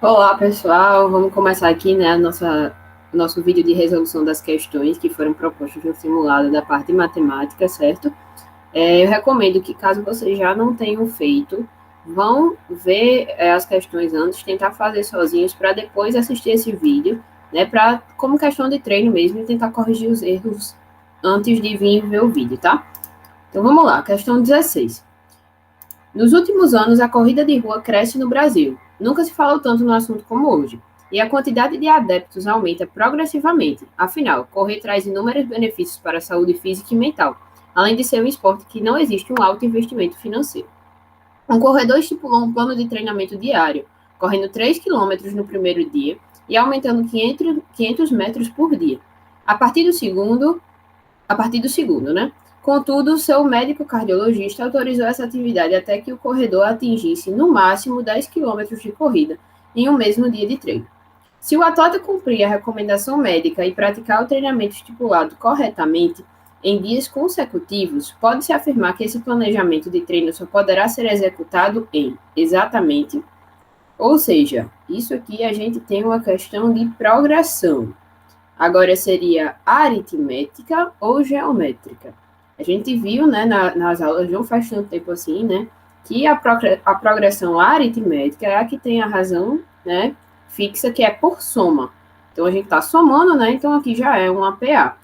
Olá, pessoal. Vamos começar aqui, né, o nosso vídeo de resolução das questões que foram propostas no simulado da parte de matemática, certo? Eu recomendo que, caso vocês já não tenham feito, vão ver as questões antes, tentar fazer sozinhos, para depois assistir esse vídeo, né, como questão de treino mesmo, e tentar corrigir os erros antes de vir ver o vídeo, tá? Então, vamos lá. Questão 16. Nos últimos anos, a corrida de rua cresce no Brasil. Nunca se falou tanto no assunto como hoje. E a quantidade de adeptos aumenta progressivamente. Afinal, correr traz inúmeros benefícios para a saúde física e mental, além de ser um esporte que não existe um alto investimento financeiro. Um corredor estipulou um plano de treinamento diário, correndo 3 quilômetros no primeiro dia e aumentando 500 metros por dia. A partir do segundo, né? Contudo, seu médico cardiologista autorizou essa atividade até que o corredor atingisse, no máximo, 10 quilômetros de corrida em um mesmo dia de treino. Se o atleta cumprir a recomendação médica e praticar o treinamento estipulado corretamente em dias consecutivos, pode-se afirmar que esse planejamento de treino só poderá ser executado em exatamente, ou seja, isso aqui a gente tem uma questão de progressão. Agora seria aritmética ou geométrica. A gente viu, né, nas aulas, não faz tanto tempo assim, né, que a progressão aritmética é a que tem a razão, né, fixa, que é por soma. Então, a gente está somando, né, então aqui já é um APA.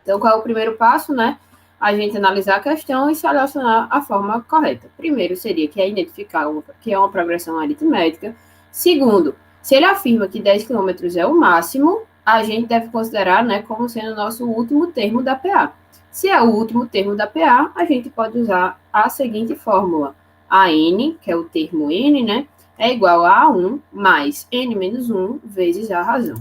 Então, qual é o primeiro passo, né? A gente analisar a questão e selecionar a forma correta. Primeiro seria que é identificar que é uma progressão aritmética. Segundo, se ele afirma que 10 km é o máximo, a gente deve considerar, né, como sendo o nosso último termo da PA. Se é o último termo da PA, a gente pode usar a seguinte fórmula. A n, que é o termo n, né, é igual a 1 mais n menos 1 vezes a razão.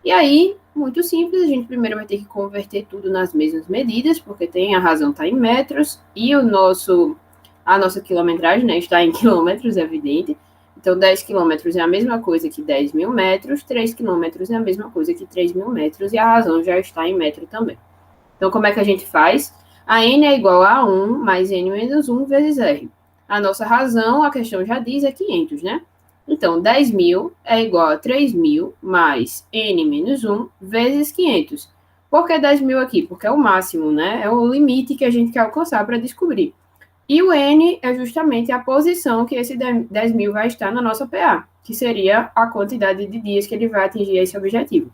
E aí, muito simples, a gente primeiro vai ter que converter tudo nas mesmas medidas, porque a razão está em metros, e a nossa quilometragem, né, está em quilômetros, é evidente. Então, 10 quilômetros é a mesma coisa que 10 mil metros, 3 quilômetros é a mesma coisa que 3 mil metros, e a razão já está em metro também. Então, como é que a gente faz? A n é igual a 1 mais n menos 1 vezes r. A nossa razão, a questão já diz, é 500, né? Então, 10 mil é igual a 3 mil mais n menos 1 vezes 500. Por que 10 mil aqui? Porque é o máximo, né? É o limite que a gente quer alcançar para descobrir. E o n é justamente a posição que esse 10 mil vai estar na nossa PA, que seria a quantidade de dias que ele vai atingir esse objetivo.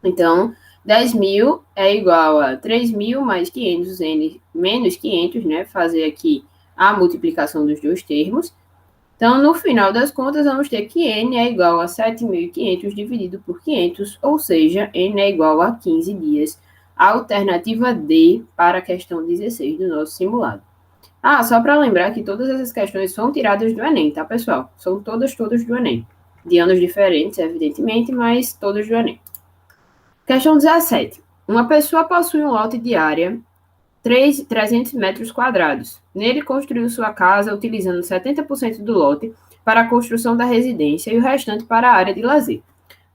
Então, 10 mil é igual a 3 mil mais 500 n menos 500, né? Fazer aqui a multiplicação dos dois termos. Então, no final das contas, vamos ter que n é igual a 7.500 dividido por 500, ou seja, n é igual a 15 dias. A alternativa D para a questão 16 do nosso simulado. Só para lembrar que todas essas questões são tiradas do Enem, tá, pessoal? São todas do Enem. De anos diferentes, evidentemente, mas todas do Enem. Questão 17. Uma pessoa possui um lote de área 300 metros quadrados. Nele construiu sua casa utilizando 70% do lote para a construção da residência e o restante para a área de lazer.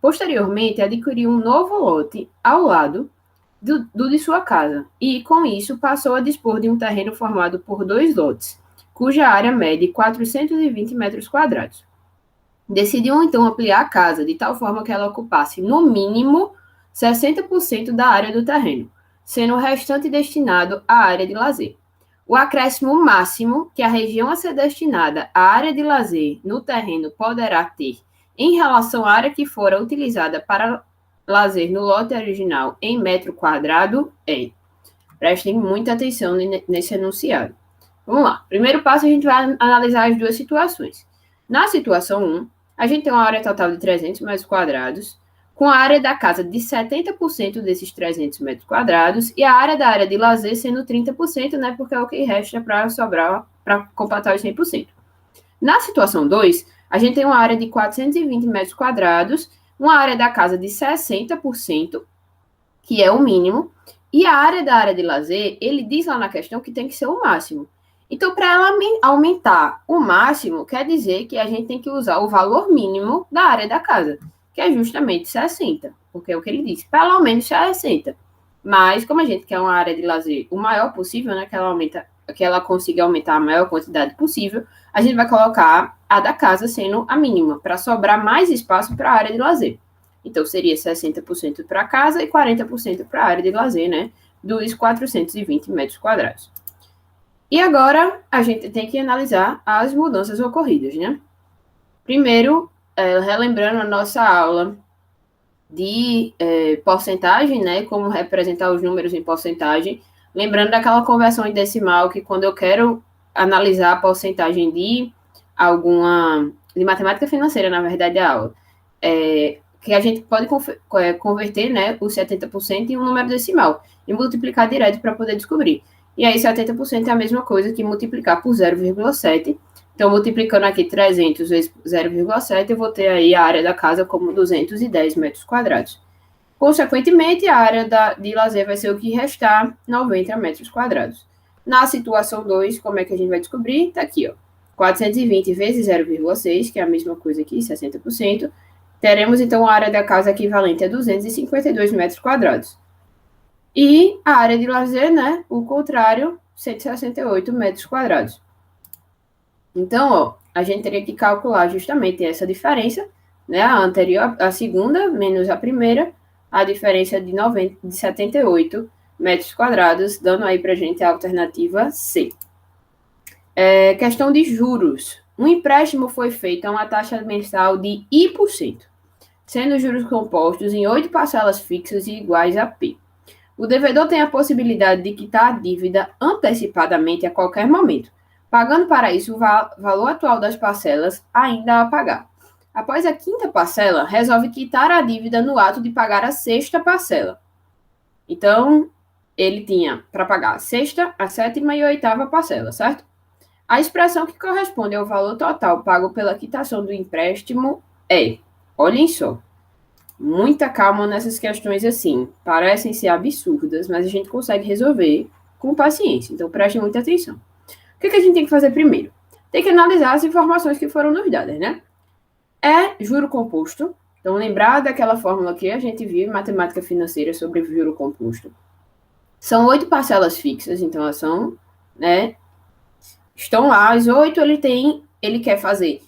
Posteriormente, adquiriu um novo lote ao lado do de sua casa e, com isso, passou a dispor de um terreno formado por 2 lotes, cuja área mede 420 metros quadrados. Decidiu, então, ampliar a casa de tal forma que ela ocupasse, no mínimo, 60% da área do terreno, sendo o restante destinado à área de lazer. O acréscimo máximo que a região a ser destinada à área de lazer no terreno poderá ter em relação à área que fora utilizada para lazer no lote original em metro quadrado é. Prestem muita atenção nesse enunciado. Vamos lá. Primeiro passo, a gente vai analisar as duas situações. Na situação 1, a gente tem uma área total de 300 metros quadrados, com a área da casa de 70% desses 300 metros quadrados e a área de lazer sendo 30%, né, porque é o que resta para sobrar, para completar os 100%. Na situação 2, a gente tem uma área de 420 metros quadrados, uma área da casa de 60%, que é o mínimo, e a área de lazer, ele diz lá na questão que tem que ser o máximo. Então, para ela aumentar o máximo, quer dizer que a gente tem que usar o valor mínimo da área da casa, que é justamente 60, porque é o que ele diz, pelo menos 60. Mas, como a gente quer uma área de lazer o maior possível, né, que ela consiga aumentar a maior quantidade possível, a gente vai colocar a da casa sendo a mínima, para sobrar mais espaço para a área de lazer. Então, seria 60% para a casa e 40% para a área de lazer, né? Dos 420 metros quadrados. E agora, a gente tem que analisar as mudanças ocorridas, né? Primeiro, relembrando a nossa aula de porcentagem, né? Como representar os números em porcentagem. Lembrando daquela conversão em decimal, que quando eu quero analisar a porcentagem de matemática financeira, na verdade, a aula, que a gente pode converter, né, os 70% em um número decimal e multiplicar direto para poder descobrir. E aí, 70% é a mesma coisa que multiplicar por 0,7. Então, multiplicando aqui 300 vezes 0,7, eu vou ter aí a área da casa como 210 metros quadrados. Consequentemente, a área de lazer vai ser o que restar, 90 metros quadrados. Na situação 2, como é que a gente vai descobrir? Está aqui, ó. 420 vezes 0,6, que é a mesma coisa aqui, 60%. Teremos, então, a área da casa equivalente a 252 metros quadrados. E a área de lazer, né? O contrário, 168 metros quadrados. Então, ó, a gente teria que calcular justamente essa diferença, né? A anterior, a segunda, menos a primeira, a diferença de 78 metros quadrados, dando aí para a gente a alternativa C. Questão de juros. Um empréstimo foi feito a uma taxa mensal de I%, sendo juros compostos em 8 parcelas fixas e iguais a P. O devedor tem a possibilidade de quitar a dívida antecipadamente a qualquer momento, pagando para isso o valor atual das parcelas ainda a pagar. Após a quinta parcela, resolve quitar a dívida no ato de pagar a sexta parcela. Então, ele tinha para pagar a sexta, a sétima e a oitava parcela, certo? A expressão que corresponde ao valor total pago pela quitação do empréstimo é, olhem só, muita calma nessas questões assim, parecem ser absurdas, mas a gente consegue resolver com paciência, então preste muita atenção. O que a gente tem que fazer primeiro? Tem que analisar as informações que foram nos dadas, né? É juro composto, então lembrar daquela fórmula que a gente viu em matemática financeira sobre juro composto. São 8 parcelas fixas, então elas são, né? Estão lá, as 8 ele quer fazer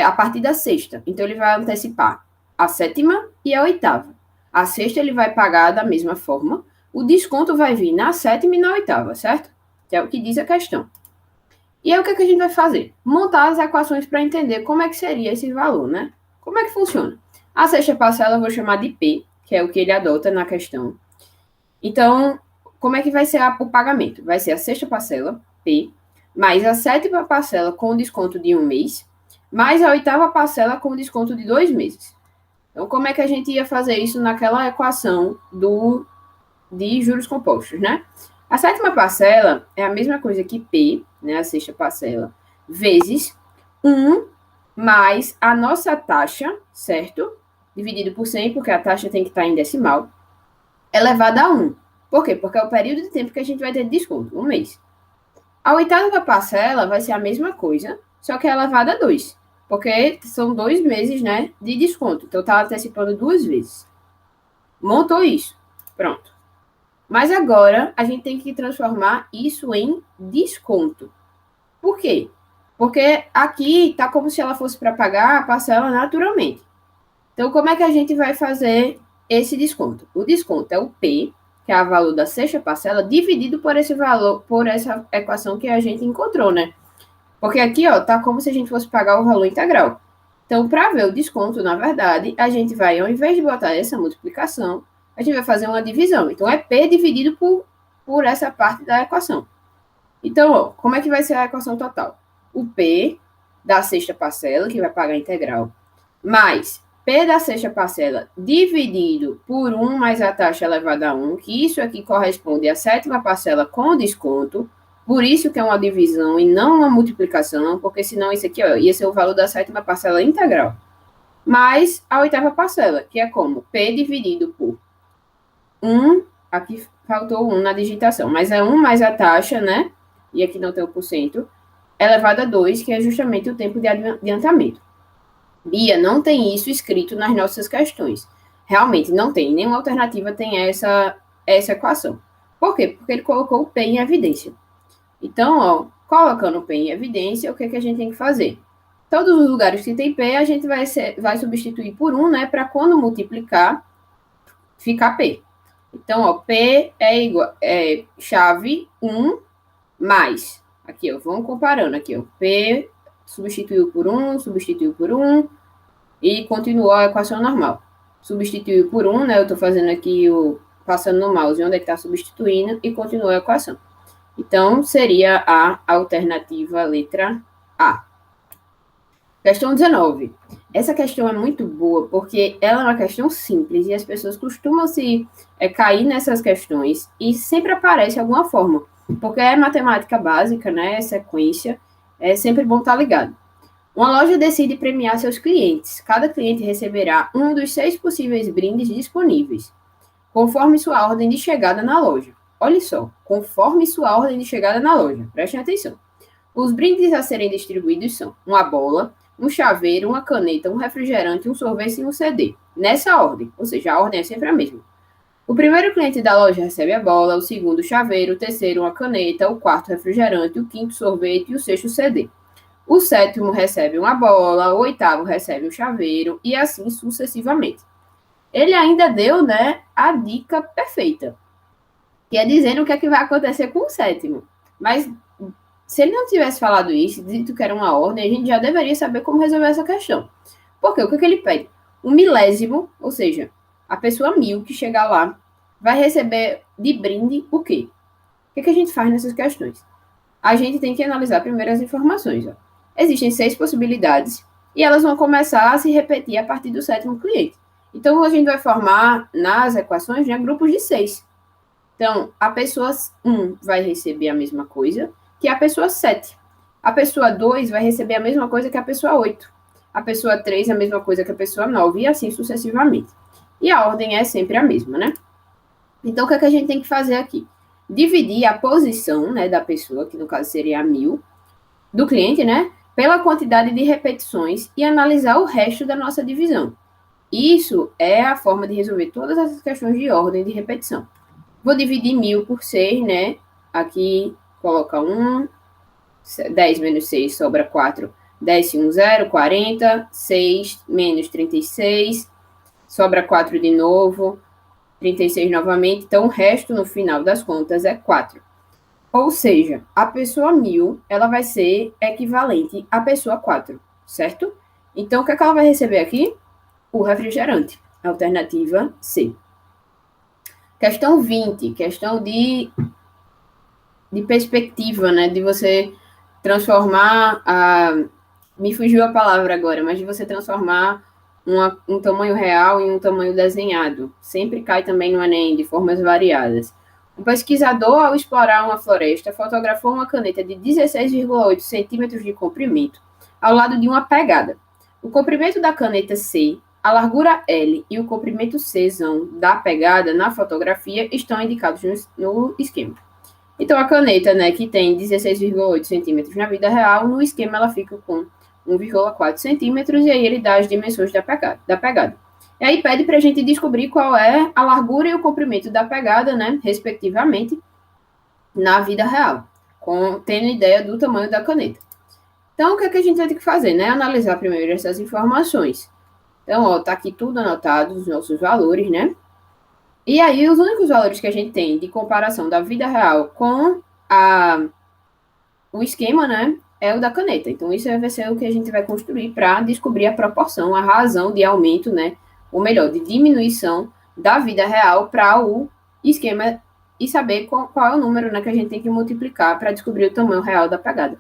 a partir da sexta. Então, ele vai antecipar a sétima e a oitava. A sexta ele vai pagar da mesma forma. O desconto vai vir na sétima e na oitava, certo? Que é o que diz a questão. E aí, o que a gente vai fazer? Montar as equações para entender como é que seria esse valor, né? Como é que funciona? A sexta parcela eu vou chamar de P, que é o que ele adota na questão. Então, como é que vai ser o pagamento? Vai ser a sexta parcela, P, mais a sétima parcela com desconto de 1 mês, mais a oitava parcela com desconto de 2 meses. Então, como é que a gente ia fazer isso naquela equação de juros compostos, né? A sétima parcela é a mesma coisa que P, né, a sexta parcela, vezes 1 mais a nossa taxa, certo? Dividido por 100, porque a taxa tem que estar em decimal, elevado a 1. Por quê? Porque é o período de tempo que a gente vai ter de desconto, 1 mês. A oitava parcela vai ser a mesma coisa, só que é elevada a 2, porque são 2 meses, né, de desconto. Então, está antecipando 2 vezes. Montou isso. Pronto. Mas agora, a gente tem que transformar isso em desconto. Por quê? Porque aqui está como se ela fosse para pagar a parcela naturalmente. Então, como é que a gente vai fazer esse desconto? O desconto é o P, que é o valor da sexta parcela, dividido por esse valor, por essa equação que a gente encontrou, né? Porque aqui, ó, tá como se a gente fosse pagar o valor integral. Então, para ver o desconto, na verdade, a gente vai, ao invés de botar essa multiplicação, a gente vai fazer uma divisão. Então, é P dividido por essa parte da equação. Então, ó, como é que vai ser a equação total? O P da sexta parcela, que vai pagar a integral, mais P da sexta parcela dividido por 1 mais a taxa elevada a 1, que isso aqui corresponde à sétima parcela com desconto, por isso que é uma divisão e não uma multiplicação, porque senão isso aqui ó, ia ser o valor da sétima parcela integral. Mais a oitava parcela, que é como? P dividido por 1, aqui faltou 1 na digitação, mas é 1 mais a taxa, né? E aqui não tem o porcento, elevado a 2, que é justamente o tempo de adiantamento. Bia, não tem isso escrito nas nossas questões. Realmente, não tem. Nenhuma alternativa tem essa equação. Por quê? Porque ele colocou o P em evidência. Então, ó, colocando o P em evidência, o que a gente tem que fazer? Todos os lugares que tem P, a gente vai substituir por 1, né? Para quando multiplicar, ficar P. Então, ó, P é chave 1 mais. Aqui, ó, vamos comparando aqui, ó. P substituiu por 1, substituiu por 1 e continuou a equação normal. Substituiu por 1, né? Eu estou fazendo aqui passando no mouse onde é que está substituindo e continua a equação. Então, seria a alternativa letra A. Questão 19. Essa questão é muito boa, porque ela é uma questão simples e as pessoas costumam cair nessas questões e sempre aparece alguma forma, porque é matemática básica, né? É sequência, é sempre bom estar ligado. Uma loja decide premiar seus clientes. Cada cliente receberá um dos 6 possíveis brindes disponíveis, conforme sua ordem de chegada na loja. Olha só, conforme sua ordem de chegada na loja. Prestem atenção. Os brindes a serem distribuídos são uma bola, um chaveiro, uma caneta, um refrigerante, um sorvete e um CD. Nessa ordem, ou seja, a ordem é sempre a mesma. O primeiro cliente da loja recebe a bola, o segundo o chaveiro, o terceiro uma caneta, o quarto refrigerante, o quinto sorvete e o sexto CD. O sétimo recebe uma bola, o oitavo recebe um chaveiro e assim sucessivamente. Ele ainda deu, né, a dica perfeita, que é dizendo o que é que vai acontecer com o sétimo. Mas se ele não tivesse falado isso, dito que era uma ordem, a gente já deveria saber como resolver essa questão. Porque o que ele pede? Um milésimo, ou seja, a pessoa 1000 que chegar lá vai receber de brinde o quê? O que a gente faz nessas questões? A gente tem que analisar primeiro as informações. Ó. Existem 6 possibilidades e elas vão começar a se repetir a partir do sétimo cliente. Então, a gente vai formar nas equações, né, grupos de 6. Então, a pessoa 1 vai receber a mesma coisa que a pessoa 7. A pessoa 2 vai receber a mesma coisa que a pessoa 8. A pessoa 3 a mesma coisa que a pessoa 9 e assim sucessivamente. E a ordem é sempre a mesma, né? Então, o que é que a gente tem que fazer aqui? Dividir a posição, né, da pessoa, que no caso seria a 1000, do cliente, né, pela quantidade de repetições e analisar o resto da nossa divisão. Isso é a forma de resolver todas essas questões de ordem de repetição. Vou dividir 1000 por 6, né? Aqui, coloca 1, 10 menos 6 sobra 4. 10 se 1, 0, 40. 6 menos 36, sobra 4 de novo. 36 novamente. Então, o resto, no final das contas, é 4. Ou seja, a pessoa 1000, ela vai ser equivalente à pessoa 4, certo? Então, o que é que ela vai receber aqui? O refrigerante. Alternativa C. Questão 20, questão de perspectiva, né? De você transformar me fugiu a palavra agora, mas de você transformar um tamanho real em um tamanho desenhado. Sempre cai também no Enem, de formas variadas. Um pesquisador, ao explorar uma floresta, fotografou uma caneta de 16,8 centímetros de comprimento ao lado de uma pegada. O comprimento da caneta C, a largura L e o comprimento C da pegada na fotografia estão indicados no esquema. Então, a caneta, né, que tem 16,8 centímetros na vida real, no esquema ela fica com 1,4 centímetros e aí ele dá as dimensões da pegada. E aí pede para a gente descobrir qual é a largura e o comprimento da pegada, né, respectivamente, na vida real, tendo ideia do tamanho da caneta. Então, o que é que a gente vai ter que fazer, né? Analisar primeiro essas informações. Então, ó, tá aqui tudo anotado, os nossos valores, né? E aí, os únicos valores que a gente tem de comparação da vida real com o esquema, né, é o da caneta. Então, isso vai ser o que a gente vai construir para descobrir a proporção, a razão de aumento, né, ou melhor, de diminuição da vida real para o esquema e saber qual é o número, né, que a gente tem que multiplicar para descobrir o tamanho real da pegada.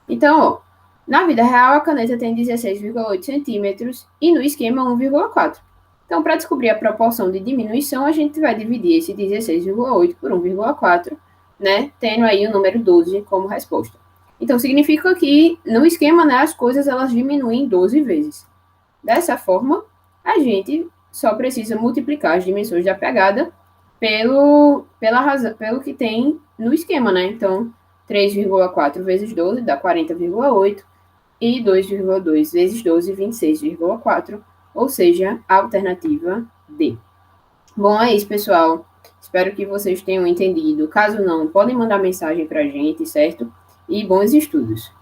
Então, ó, na vida real, a caneta tem 16,8 centímetros e no esquema 1,4. Então, para descobrir a proporção de diminuição, a gente vai dividir esse 16,8 por 1,4, né, tendo aí o número 12 como resposta. Então, significa que no esquema, né, as coisas elas diminuem 12 vezes. Dessa forma, a gente só precisa multiplicar as dimensões da pegada pelo que tem no esquema, né? Então, 3,4 vezes 12 dá 40,8 e 2,2 vezes 12, 26,4, ou seja, a alternativa D. Bom, é isso, pessoal. Espero que vocês tenham entendido. Caso não, podem mandar mensagem para a gente, certo? E bons estudos.